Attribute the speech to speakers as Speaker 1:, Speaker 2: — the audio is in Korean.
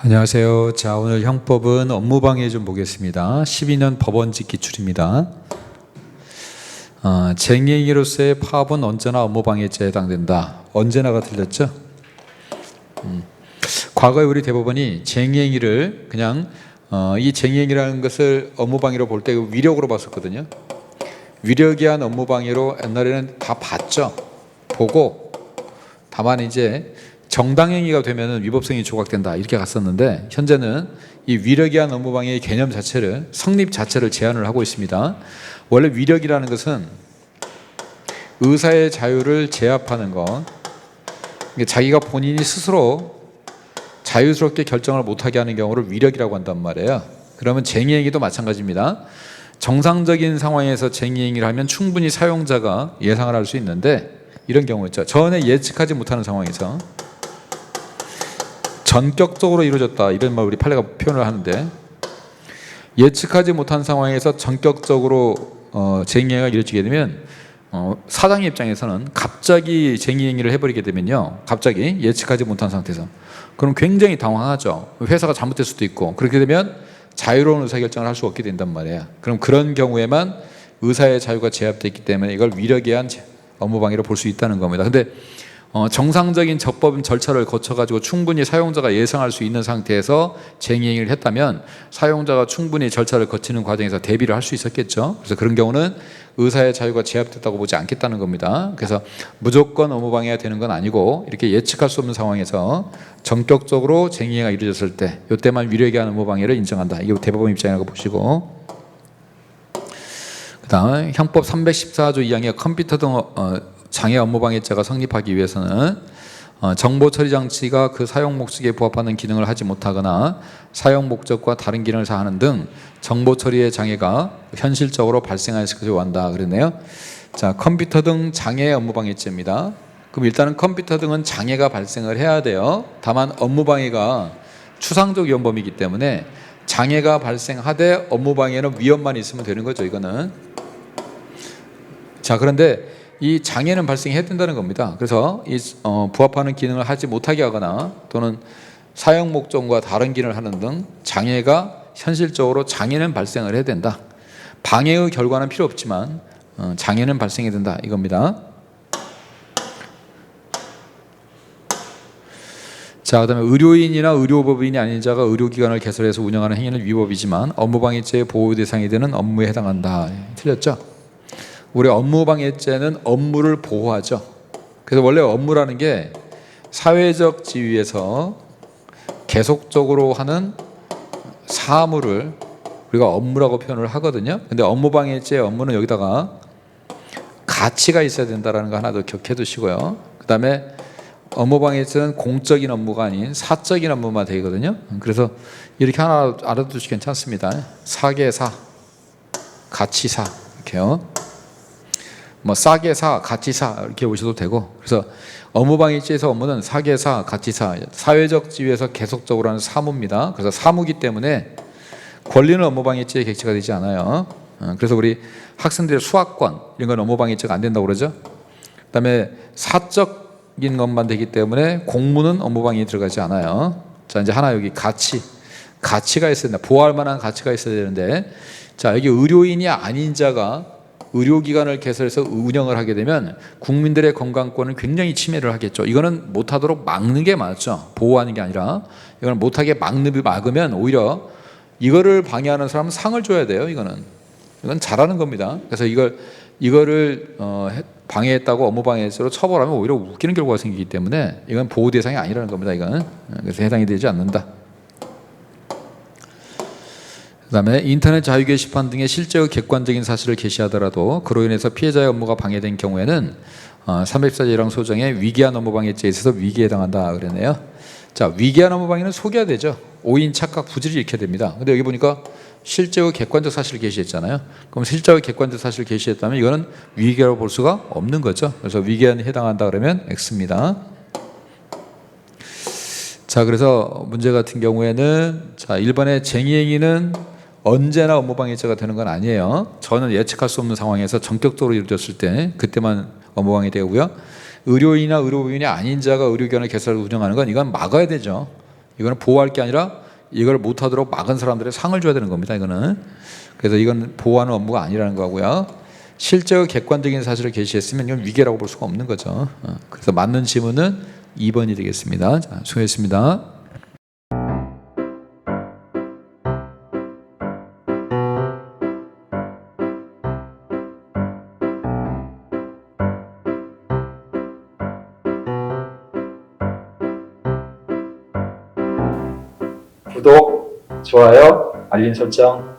Speaker 1: 안녕하세요. 자, 오늘 형법은 업무방해 좀 보겠습니다. 12년 법원직 기출입니다. 쟁행위로서의 파업은 언제나 업무방해죄에 해당된다. 언제나가 틀렸죠? 과거에 우리 대법원이 쟁행위를 그냥 이 쟁행위라는 것을 업무방해로 볼 때 위력으로 봤었거든요. 위력에 의한 업무방해로 옛날에는 다 봤죠. 보고 다만 이제 정당행위가 되면 위법성이 조각된다 이렇게 갔었는데, 현재는 이 위력에 의한 업무방해의 개념 자체를, 성립 자체를 제한을 하고 있습니다. 원래 위력이라는 것은 의사의 자유를 제압하는 것, 자기가 본인이 스스로 자유스럽게 결정을 못하게 하는 경우를 위력이라고 한단 말이에요. 그러면 쟁의행위도 마찬가지입니다. 정상적인 상황에서 쟁의행위를 하면 충분히 사용자가 예상을 할 수 있는데, 이런 경우 있죠. 전에 예측하지 못하는 상황에서 전격적으로 이루어졌다, 이런 말 우리 판례가 표현을 하는데, 예측하지 못한 상황에서 전격적으로 쟁의행위가 이루어지게 되면 사장의 입장에서는 갑자기 쟁의행위를 해버리게 되면요, 갑자기 예측하지 못한 상태에서, 그럼 굉장히 당황하죠. 회사가 잘못될 수도 있고, 그렇게 되면 자유로운 의사결정을 할 수 없게 된단 말이에요. 그럼 그런 경우에만 의사의 자유가 제압됐기 때문에 이걸 위력에 의한 업무방해로 볼 수 있다는 겁니다. 근데 정상적인 적법 절차를 거쳐가지고 충분히 사용자가 예상할 수 있는 상태에서 쟁의행위를 했다면 사용자가 충분히 절차를 거치는 과정에서 대비를 할 수 있었겠죠. 그래서 그런 경우는 의사의 자유가 제압됐다고 보지 않겠다는 겁니다. 그래서 무조건 업무방해가 되는 건 아니고, 이렇게 예측할 수 없는 상황에서 전격적으로 쟁의행위가 이루어졌을 때, 이때만 위력에 의한 업무방해를 인정한다. 이게 대법원 입장이라고 보시고, 그 다음 형법 314조 2항의 컴퓨터 등 장애 업무방해죄가 성립하기 위해서는 정보 처리 장치가 그 사용 목적에 부합하는 기능을 하지 못하거나 사용 목적과 다른 기능을 다하는 등 정보 처리의 장애가 현실적으로 발생할 것을 요한다 그랬네요. 자, 컴퓨터 등 장애 업무방해죄입니다. 그럼 일단은 컴퓨터 등은 장애가 발생을 해야 돼요. 다만 업무방해가 추상적 위헌범위이기 때문에 장애가 발생하되 업무방해는 위헌만 있으면 되는 거죠, 이거는. 자, 그런데 이 장애는 발생해야 된다는 겁니다. 그래서 이 부합하는 기능을 하지 못하게 하거나 또는 사용 목적과 다른 기능을 하는 등 장애가 현실적으로 장애는 발생을 해야 된다. 방해의 결과는 필요 없지만 장애는 발생해야 된다, 이겁니다. 자, 그다음에 의료인이나 의료법인이 아닌 자가 의료기관을 개설해서 운영하는 행위는 위법이지만 업무방해죄의 보호 대상이 되는 업무에 해당한다. 틀렸죠? 우리 업무방해죄는 업무를 보호하죠. 그래서 원래 업무라는 게 사회적 지위에서 계속적으로 하는 사무를 우리가 업무라고 표현을 하거든요. 근데 업무방해죄의 업무는 여기다가 가치가 있어야 된다는 거 하나 더 기억해 두시고요. 그 다음에 업무방해죄는 공적인 업무가 아닌 사적인 업무만 되거든요. 그래서 이렇게 하나 알아두시 괜찮습니다. 사계사, 가치사, 이렇게요. 뭐 싸게 사, 같이 사 이렇게 보셔도 되고, 그래서 업무방해죄에서 업무는 사계사, 가치사, 사회적 지위에서 계속적으로 하는 사무입니다. 그래서 사무기 때문에 권리는 업무방해죄의 객체가 되지 않아요. 그래서 우리 학생들의 수학권 이런 건 업무방해죄가 안 된다고 그러죠. 그다음에 사적인 것만 되기 때문에 공무는 업무방해에 들어가지 않아요. 자, 이제 하나 여기 가치가 있어야 된다. 보호할 만한 가치가 있어야 되는데, 자, 여기 의료인이 아닌 자가 의료기관을 개설해서 운영을 하게 되면 국민들의 건강권은 굉장히 침해를 하겠죠. 이거는 못하도록 막는 게 맞죠. 보호하는 게 아니라 이거는 못하게 막으면 오히려 이거를 방해하는 사람은 상을 줘야 돼요. 이건 잘하는 겁니다. 그래서 이거를 방해했다고 업무방해죄로 처벌하면 오히려 웃기는 결과가 생기기 때문에 이건 보호 대상이 아니라는 겁니다. 이건 그래서 해당이 되지 않는다. 그 다음에 인터넷 자유 게시판 등의 실제의 객관적인 사실을 게시하더라도 그로 인해서 피해자의 업무가 방해된 경우에는 314조 1항 소정의 위계한 업무방해죄에 있어서 위계에 해당한다 그랬네요. 자, 위계한 업무방해는 속여야 되죠. 오인, 착각, 부지를 잃게 됩니다. 근데 여기 보니까 실제의 객관적 사실을 게시했잖아요. 그럼 실제의 객관적 사실을 게시했다면 이거는 위계라고 볼 수가 없는 거죠. 그래서 위계한에 해당한다 그러면 X입니다. 자, 그래서 문제 같은 경우에는, 자, 1번의 쟁의행위는 언제나 업무방해죄가 되는 건 아니에요. 저는 예측할 수 없는 상황에서 전격적으로 이루어졌을 때 그때만 업무방해 되고요. 의료인이나 의료법인이 아닌 자가 의료기관을 개설하고 운영하는 건 이건 막아야 되죠. 이거는 보호할 게 아니라 이걸 못하도록 막은 사람들의 상을 줘야 되는 겁니다. 이거는. 그래서 이건 보호하는 업무가 아니라는 거고요. 실제로 객관적인 사실을 게시했으면 이건 위계라고 볼 수가 없는 거죠. 그래서 맞는 지문은 2번이 되겠습니다. 자, 수고했습니다. 구독, 좋아요, 알림 설정